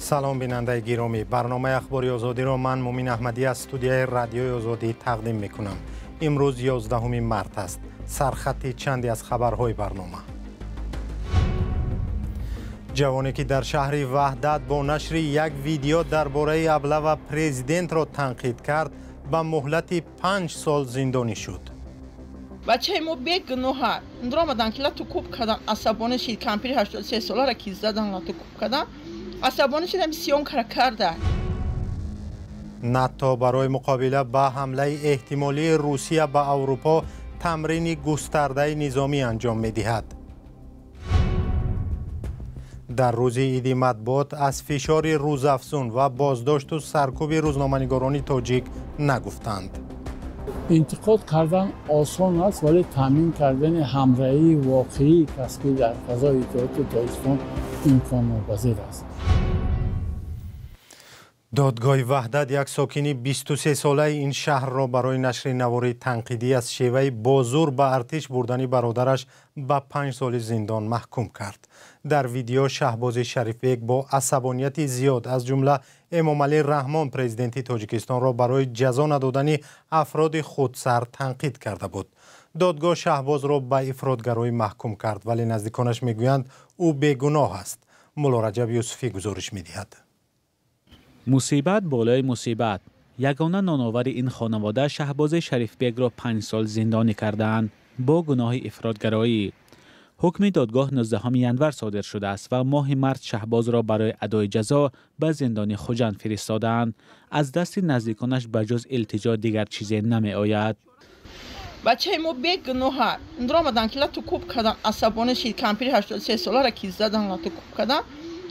سلام بیننده گرامی، برنامه اخباری آزادی را من مومین احمدی از استودیوی رادیوی آزادی تقدیم میکنم. امروز 11 مارس است. سرخط چندی از خبرهای برنامه. جوانی که در شهر وحدت با نشر یک ویدیو درباره ابله پرزیدنت را تنقید کرد به مهلت 5 سال زندانی شد. بچه ما بیگناه درآمدن که لاتو کوب کردن، عصبانی شد. کمپیر 83 ساله را که زدن لاتو کوب کردن، عصبانی شدن، سیون کرده. ناتو برای مقابله با حمله احتمالی روسیه به اروپا تمرین گسترده نظامی انجام می‌دهد. در روز عید مطبوعات از فشار روزافزون و بازداشت و سرکوب روزنامه‌نگاران تاجیک نگفتند. انتقاد کردن آسان است، ولی تامین کردن همراهی واقعی کسب در فضای اطلاعات تاجیکستان امکان ناپذیر است. دادگاه وحدت یک ساکن 23 ساله این شهر را برای نشر نواری تنقیدی از شیوه بازور به ارتش بردن برادرش به 5 سال زندان محکوم کرد. در ویدیو شهباز شریفبک با عصبانیت زیاد از جمله امام علی رحمان پرزیدنت تاجیکستان را برای جزا ندادن افراد خودسر تنقید کرده بود. دادگاه شهباز را به افراطگرایی محکوم کرد، ولی نزدیکانش میگویند او بیگناه است. مولا رجب یوسفی گزارش میدهد. مصیبت بالای مصیبت. یگانه نانآور این خانواده شهباز شریفبک را 5 سال زندانی کردند با گناه افراطگرایی. حکم دادگاه 19 ینور صادر شده است و ماه مارس شهباز را برای ادای جزا به زندان خوجند فرستادند. از دست نزدیکانش بجز التجا دیگر چیزی نمی آید. بچه ما بیگناه درآمدن که لاتو کوب کردن، عصبانی شد. کمپیر 83 ساله را که زدن لاتو کوب کردن،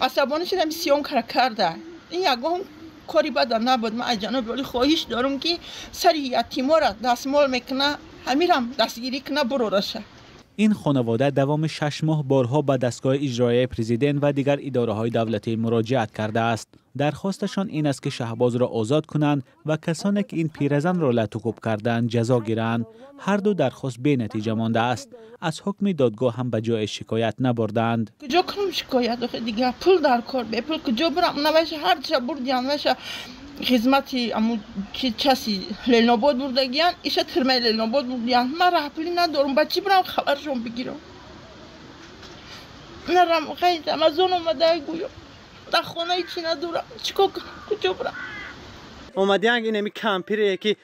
عصبانی شدن، سیون کرده. این یگان کاری بد نبود. من از جناب عالی خواهش دارم که سر یتیما را دستمال میکنه، همیرم دستگیری کنه برورشه. این خانواده دوام 6 ماه بارها به دستگاه اجرایی پرزیدنت و دیگر اداره‌های دولتی مراجعت کرده است. درخواستشان این است که شهباز را آزاد کنند و کسانی که این پیرزن را لطوکوب کردند جزا گیرند. هر دو درخواست بی نتیجه مانده است. از حکم دادگاه هم به جای شکایت نبردند. کجا کنم شکایت؟ آخه دیگه پول در کار، به پول کجا برم؟ نمیشه هر چه بردیم نمیشه. خدمتی امو چسی لیل‌آباد بردگیان، ایش ترمه لیل‌آباد بردیان. من راه پولی ندارم، بچه برم خبرشون بگیرم. نرم خیلی امازون اومده گویم در خانه چی ندارم، چیکار کنم؟ کجا برم؟ اومدیان اینمی کمپیره که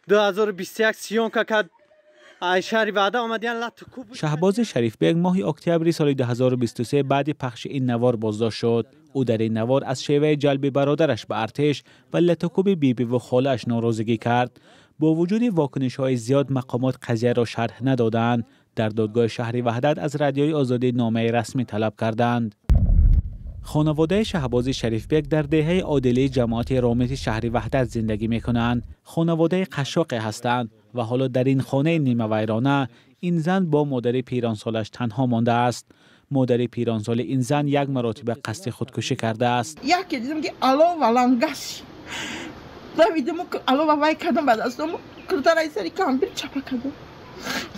2021 سیون کرد شهر وعده اومدیان لطوکوب. شهباز شریفبک ماه اکتبر سال 2023 بعد پخش این نوار بازداشت شد. او در این نوار از شیوه جلب برادرش به ارتش و لطوکوب بیبی و خاله‌اش ناراضگی کرد. با وجود واکنش‌های زیاد مقامات قضیه را شرح ندادند. در دادگاه شهر وحدت از رادیوی آزادی نامه رسمی طلب کردند. خانواده شهباز شریفبک در دهه عادلی جماعت رامت شهر وحدت زندگی می‌کنند. خانواده قشاق هستند و حالا در این خانه نیمه ویرانه این زن با مادر پیرانسالش تنها مانده است. مادر پیرانسال این زن یک مرتبه قصد خودکشی کرده است. یکی دیدم که علاوه لنگش دویدم که علاوه وای کردم بعد از اون کرتا رئیسری کامبیر چپا کردم.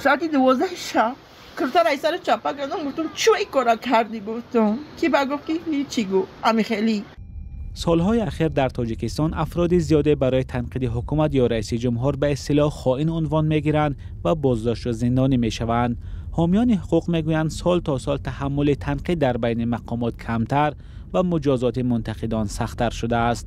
ساعتی 12 شب کرتا رئیسری چپا کردم. گفتم چوی کارا کردی؟ گفتم کی بگفت که هیچی گو امی خیلی. سالهای اخیر در تاجیکستان افراد زیاده برای تنقید حکومت یا رئیس جمهور به اصطلاح خائن عنوان میگیرند و بازداشت و زندانی میشوند. حامیان حقوق میگویند سال تا سال تحمل تنقید در بین مقامات کمتر و مجازات منتقدان سخت‌تر شده است.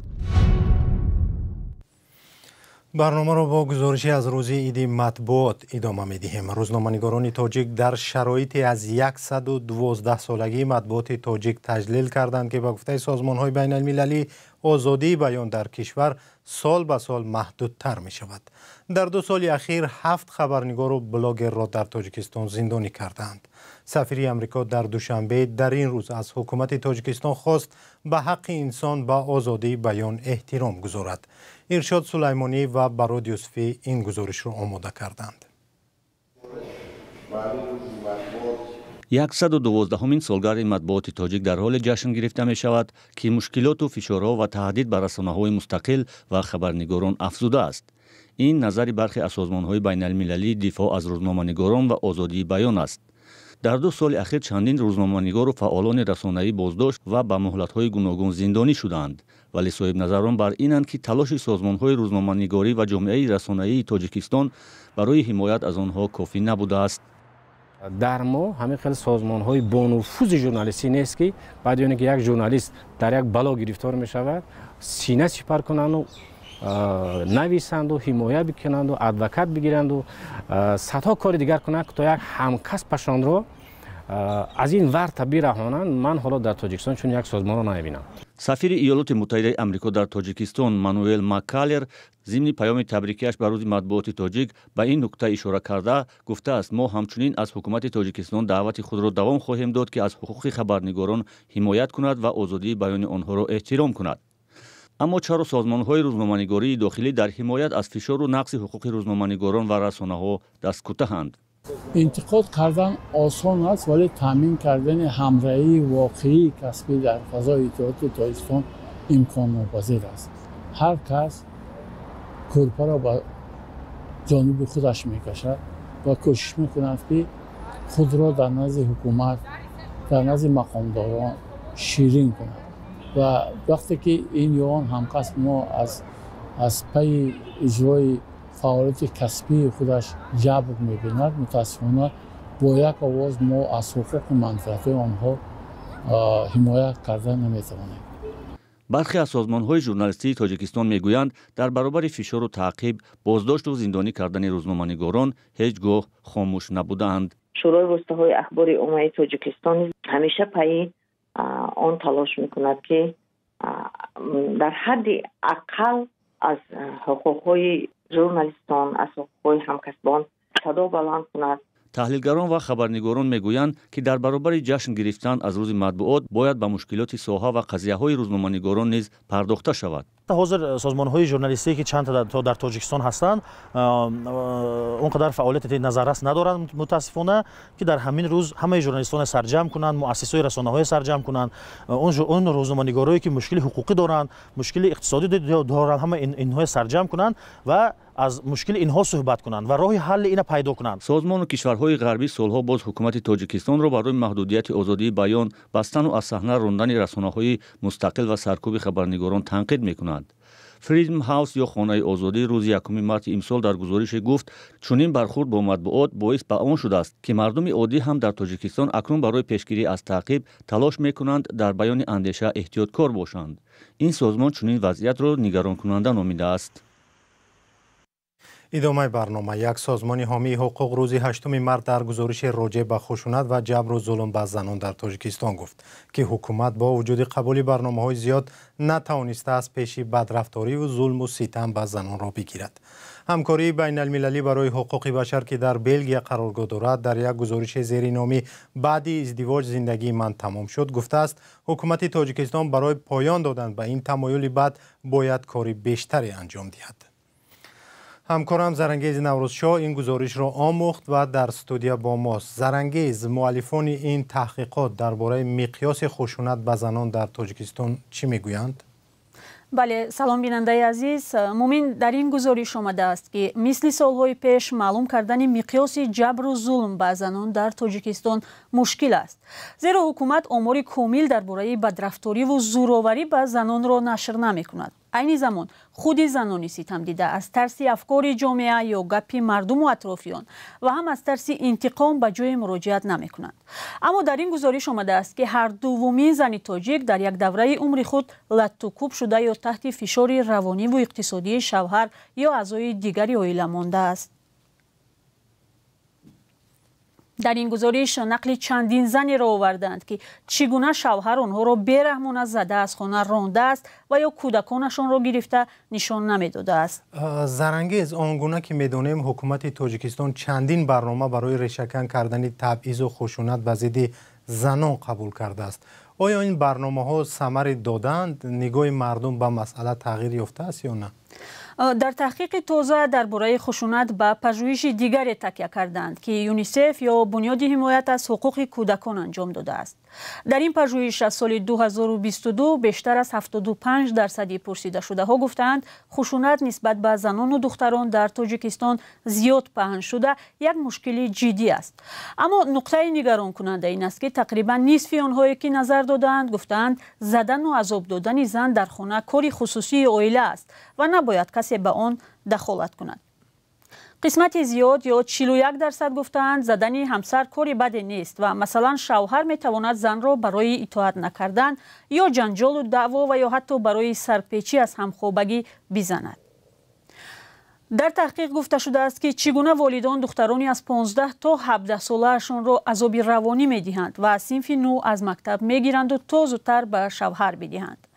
برنامه را با گزارشی از روز عید مطبوعات ادامه می‌دهیم. روزنامه‌نگاران تاجیک در شرایطی از 112 سالگی مطبوعات تاجیک تجلیل کردند که به گفته سازمان‌های بین‌المللی آزادی بیان در کشور سال به سال محدودتر می‌شود. در 2 سال اخیر 7 خبرنگار و بلاگر را در تاجیکستان زندانی کردند. سفیر آمریکا در دوشنبه در این روز از حکومت تاجیکستان خواست به حق انسان به آزادی بیان احترام گذارد. ارشاد سلیمانی و براد یوسفی این گزارش را آماده کردند. 112مین سالگرد مطبوعات تاجیک در حال جشن گرفته می شود که مشکلات و فشارها و تهدید بر رسانه‌های مستقل و خبرنگاران افزوده است. این نظر برخی از سازمان‌های بین‌المللی دفاع از روزنامه‌نگاران و آزادی بیان است. در 2 سال اخیر چندین روزنامه‌نگار و فعالان رسانه‌ای بازداشت و به مهلت‌های گوناگون زندانی شدند. ولی صاحب نظران بر اینند که تلاش سازمان‌های روزنامه‌نگاری و جامعه رسانه‌ای تاجیکستان برای حمایت از آنها کافی نبوده است. در ما همه خیلی سازمان‌های با نفوذ ژورنالیستی نیست که بعد از اینکه یک ژورنالیست در یک بلا گرفتار می‌شود سینه سپر کنند و نویسند و حمایت بکنند و ادوکات بگیرند و صدها کار دیگر کنند تا یک همکسبشان را از این ور برهانند. من حالا در تاجیکستان چون یک سازمان را نمی‌بینم. سفیر ایالات متحده آمریکا در تاجیکستان مانوئل مکالر ضمن پیام تبریکیش بر روز مطبوعات تاجیک به این نکته اشاره کرده گفته است ما همچنین از حکومت تاجیکستان دعوت خود را دوام خواهیم داد که از حقوق خبرنگاران حمایت کند و آزادی بیان آنها را احترام کند. اما چرا سازمان‌های روزنامه‌نگاری داخلی در حمایت از فشار و نقص حقوق روزنامه‌نگاران و رسانه‌ها دست کوتاه‌اند؟ انتقاد کردن آسان است ولی تامین کردن همراهی واقعی کسبی در فضای اطلاعات تاجیکستان امکان ناپذیر است. هر کس کلپا را به جانب خودش میکشد و کوشش میکند که خود را در نزد حکومت در نزد مقامداران شیرین کند و وقتی که این یوان همکس ما از پی اجرای فعالیت کسبی خودش جبر می‌بیند متاسفانه با یک آواز ما از حقوق و منفعت آنها حمایت کردن نمی‌توانیم. برخی از سازمان‌های ژورنالیستی تاجیکستان میگویند در برابر فشار و تعقیب، بازداشت و زندانی کردن روزنامه‌نگاران هیچگاه خاموش نبودند. شورای واسطه‌های اخبار عمومی تاجیکستان همیشه پای آن تلاش می‌کند که در حد اقل از حقوق‌های ژورنالیستان از حقوق‌های همکسبان صدا بلند کند. تحلیلگران و خبرنگاران میگویند که در برابر جشن گرفتن از روز مطبوعات باید به مشکلات ساحه و قضیه‌های روزنامه‌نگاران نیز پرداخته شود. حاضر سازمان‌های ژورنالیستی که چند تا در تاجیکستان هستند اونقدر فعالیت نظررس ندارند متاسفانه که در همین روز همه ژورنالیستان سرجم کنند، مؤسسای رسانه‌های سرجم کنند، اون روزنامه‌نگارایی که مشکل حقوقی دارند، مشکل اقتصادی دارند، همه اینها سرجم کنند و از مشکل اینها صحبت کنند و راه حل اینا پیدا کنند. سازمان و کشورهای غربی سالها باز حکومت تاجیکستان را برای محدودیت آزادی بیان، بستن و از صحنه راندن رسانه‌های مستقل و سرکوب خبرنگاران تنقید می‌کنند. فریدم هاوس یا خانه آزادی روز 1 مارس امسال در گزارش گفت چنین برخورد با مطبوعات باعث به آن شده است که مردم عادی هم در تاجیکستان اکنون برای پیشگیری از تعقیب تلاش می‌کنند در بیان اندیشه احتیاطکار باشند. این سازمان چنین وضعیت را نگران کننده نامیده است. ادامه برنامه. یک سازمان حامی حقوق روز 8 مارس در گزارش راجع به خشونت و جبر و ظلم به زنان در تاجیکستان گفت که حکومت با وجود قبول برنامه‌های زیاد نتوانسته از پیش بدرفتاری و ظلم و ستم به زنان را بگیرد. همکاری بین المللی برای حقوق بشر که در بلژیک قرارگاه دارد در یک گزارش زیرنامی بعد ازدواج زندگی من تمام شد گفته است حکومت تاجیکستان برای پایان دادن به این تمایل بد باید کاری بیشتری انجام دهد. همکارم زرنگیز نوروزشاه این گزارش را آموخت و در استودیو با ماست. زرنگیز، مؤلفان این تحقیقات درباره مقیاس خشونت به زنان در تاجیکستان چی میگویند؟ بله، سلام بیننده عزیز. مومین در این گزارش آمده است که مثل سالهای پیش معلوم کردن مقیاس جبر و ظلم به زنان در تاجیکستان مشکل است. زیرا حکومت آمار کامل درباره بدرفتاری و زورآوری به زنان را نشر نمی کند. عین زمان خود زنانی ستم دیده از ترس افکار جامعه یا گپ مردم و اطرافیان و هم از ترس انتقام به جای مراجعت نمی کنند. اما در این گزارش آمده است که هر دومین زن تاجیک در یک دوره عمر خود لط و کوب شده یا تحت فشار روانی و اقتصادی شوهر یا اعضای دیگری عائله مانده است. در این گزارش نقل چندین زنی را آوردند که چگونه شوهر آنها را بیرحمانه زده از خانه رانده است و یا کودکانشان را گرفته نشان نمیداده است. زرنگیز، آنگونه که میدانیم حکومت تاجیکستان چندین برنامه برای ریشه‌کن کردن تبعیض و خشونت به ضد زنان قبول کرده است. آیا این برنامه‌ها ثمر دادند؟ نگاه مردم به مسئله تغییر یافته است یا نه؟ در تحقیق تازه درباره خشونت به پژوهش دیگری تکیه کردند که یونیسف یا بنیاد حمایت از حقوق کودکان انجام داده است. در این پژوهش از سال 2022 بیشتر از 75% پرسیده شده ها گفتند خشونت نسبت به زنان و دختران در تاجیکستان زیاد پهن شده یک مشکل جدی است. اما نکته نگران کننده این است که تقریبا نصف آنهایی که نظر دادند گفتند زدن و عذاب دادن زن در خانه کاری خصوصی عائله است و نباید کسی به آن دخالت کند. قسمت زیاد یا 41% گفتند زدن همسر کاری بد نیست و مثلا شوهر میتواند زن را برای اطاعت نکردن یا جنجال و دعوا و یا حتی برای سرپیچی از همخوابگی بزند. در تحقیق گفته شده است که چگونه والدان دخترانی از 15 تا 17 ساله‌شان را عذاب روانی میدهند و صنف نو از مکتب میگیرند و تا زودتر به شوهر بدهند.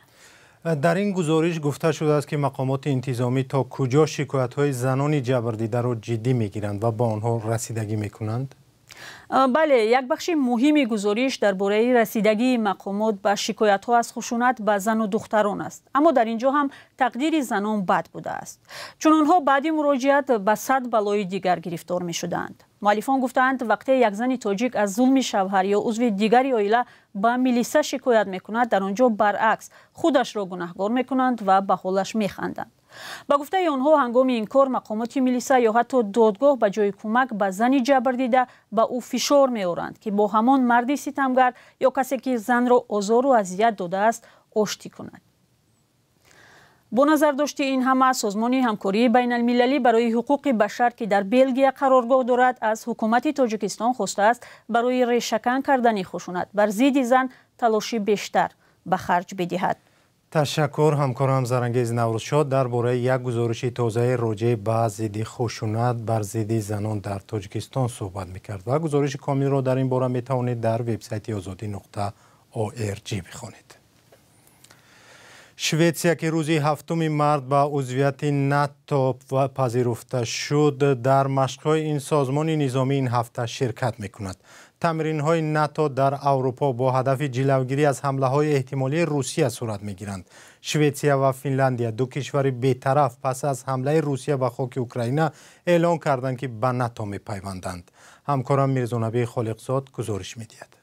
در این گزارش گفته شده است که مقامات انتظامی تا کجا شکایت‌های زنان جبردیده را جدی می‌گیرند و با آنها رسیدگی می‌کنند؟ بله، یک بخش مهمی گزارش درباره رسیدگی مقامات به شکایت‌ها از خشونت به زن و دختران است. اما در اینجا هم تقدیر زنان بد بوده است، چون آنها بعد مراجعت به 100 بلای دیگر گرفتار می‌شدند. مؤلفان گفتند وقتی یک زن تاجیک از ظلم شوهر یا عضو دیگری عائله به میلیسا شکایت می‌کند، در آنجا برعکس خودش را گناهکار می‌کنند و به حالش می‌خندند. با گفته آنها هنگام این کار مقامات میلیسا یا حتی دادگاه به جای کمک به زنی جبردیده به او فشار می‌آورند که با همان مردی ستمگر یا کسی که زن را آزار و اذیت داده است آشتی کند. با نظر داشته این همه، سازمان همکاری بین المللی برای حقوق بشر که در بلژیک قرارگاه دارد از حکومت تاجیکستان خواسته است برای ریشه‌کن کردن خشونت بر ضد زن تلاشی بیشتر به خرج بدهد. تشکر همکارم زرنگیز نوروزشاد درباره یک گزارش تازه راجع به ضد خشونت بر ضد زنان در تاجیکستان صحبت می‌کرد و گزارش کامل را در این باره می‌توانید در وبسایت azadi.org بخوانید. شویتسیا که روز 7 مارس به عضویت ناتو پذیرفته شد در مشق‌های این سازمان نظامی این هفته شرکت می‌کند. تمرین‌های ناتو در اروپا با هدف جلوگیری از حمله‌های احتمالی روسیه صورت می‌گیرند. شویتسیا و فنلاندیا دو کشور بی‌طرف پس از حمله روسیه به خاک اوکراین اعلام کردند که به ناتو می‌پیوندند. همکارم میرزانبی خالقزاد گزارش می‌دهد.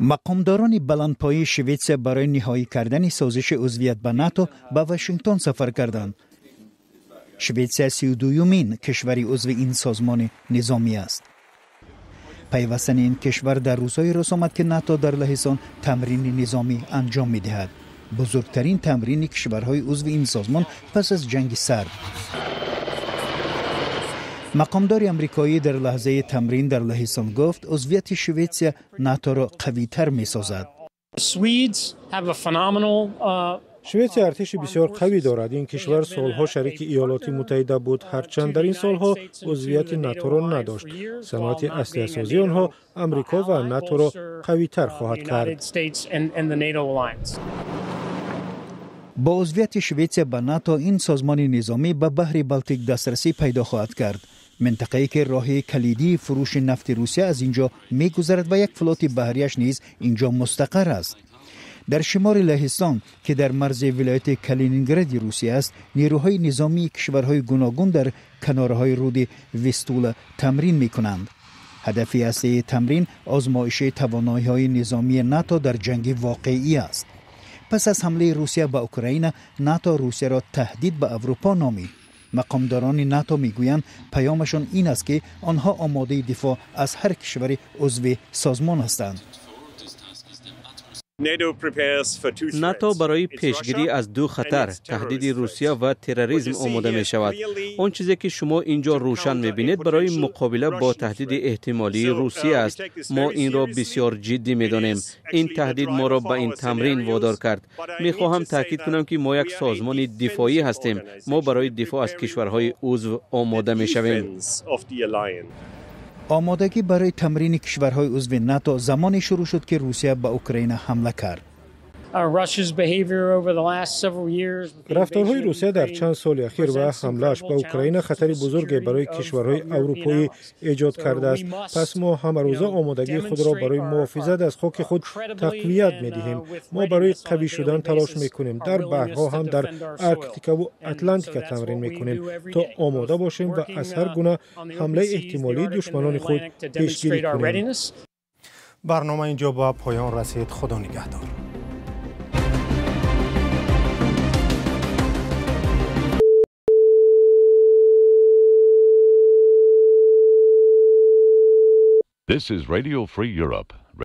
مقامداران بلندپایه شویتسیا برای نهایی کردن سازش عضویت به ناتو به واشنگتن سفر کردند. شویتسیا 32مین کشوری عضو این سازمان نظامی است. پیوستن این کشور در روزهای راست آمد که ناتو در لهستان تمرین نظامی انجام می‌دهد. بزرگترین تمرین کشورهای عضو این سازمان پس از جنگ سرد. مقامدار امریکایی در لحظه تمرین در لهستان گفت عضویت شویتسیا ناتو را قوی‌تر می‌سازد. شویتسیا ارتش بسیار قوی دارد. این کشور سالها شریک ایالات متحده بود، هرچند در این سالها عضویت ناتو را نداشت. صنعت اسلحه‌سازی آنها امریکا و ناتو را قوی‌تر خواهد کرد. با عضویت شویتسیا به ناتو این سازمان نظامی به بحر بالتیک دسترسی پیدا خواهد کرد. منطقه‌ای که راه کلیدی فروش نفت روسیه از اینجا می‌گذرد و یک فلوت بحریش نیز اینجا مستقر است. در شمال لهستان که در مرز ولایت کالینینگراد روسیه است، نیروهای نظامی کشورهای گوناگون در کنارهای رود ویستولا تمرین می‌کنند. هدف اصلی تمرین آزمایش توانایی‌های نظامی ناتو در جنگ واقعی است. پس از حمله روسیه به اوکراین، ناتو روسیه را تهدید به اروپا نامید. مقامداران ناتو میگویند پیامشان این است که آنها آماده دفاع از هر کشور عضو سازمان هستند. ناتو برای پیشگیری از دو خطر، تهدید روسیه و تروریسم آماده می شود. آن چیزی که شما اینجا روشن می بینید برای مقابله با تهدید احتمالی روسیه است. ما این را بسیار جدی می دانیم. این تهدید ما را به این تمرین وادار کرد. می خواهم تاکید کنم که ما یک سازمان دفاعی هستیم. ما برای دفاع از کشورهای عضو آماده می شویم. آمادگی برای تمرین کشورهای عضو ناتو زمانی شروع شد که روسیه به اوکراین حمله کرد. رفتارهای روسیه در چند سال اخیر و حمله‌اش به اوکراین خطری بزرگ برای کشورهای اروپایی ایجاد کرده است. پس ما همه روزه آمادگی خود را برای محافظت از خاک خود تقویت می‌دهیم. ما برای قوی شدن تلاش می‌کنیم. در بحرها هم در ارکتیکا و اتلانتیکا تمرین می‌کنیم تا آماده باشیم و از هر گونه حمله احتمالی دشمنان خود پیشگیری کنیم. برنامه اینجا با پایان رسید. خدا نگهدار. This is Radio Free Europe.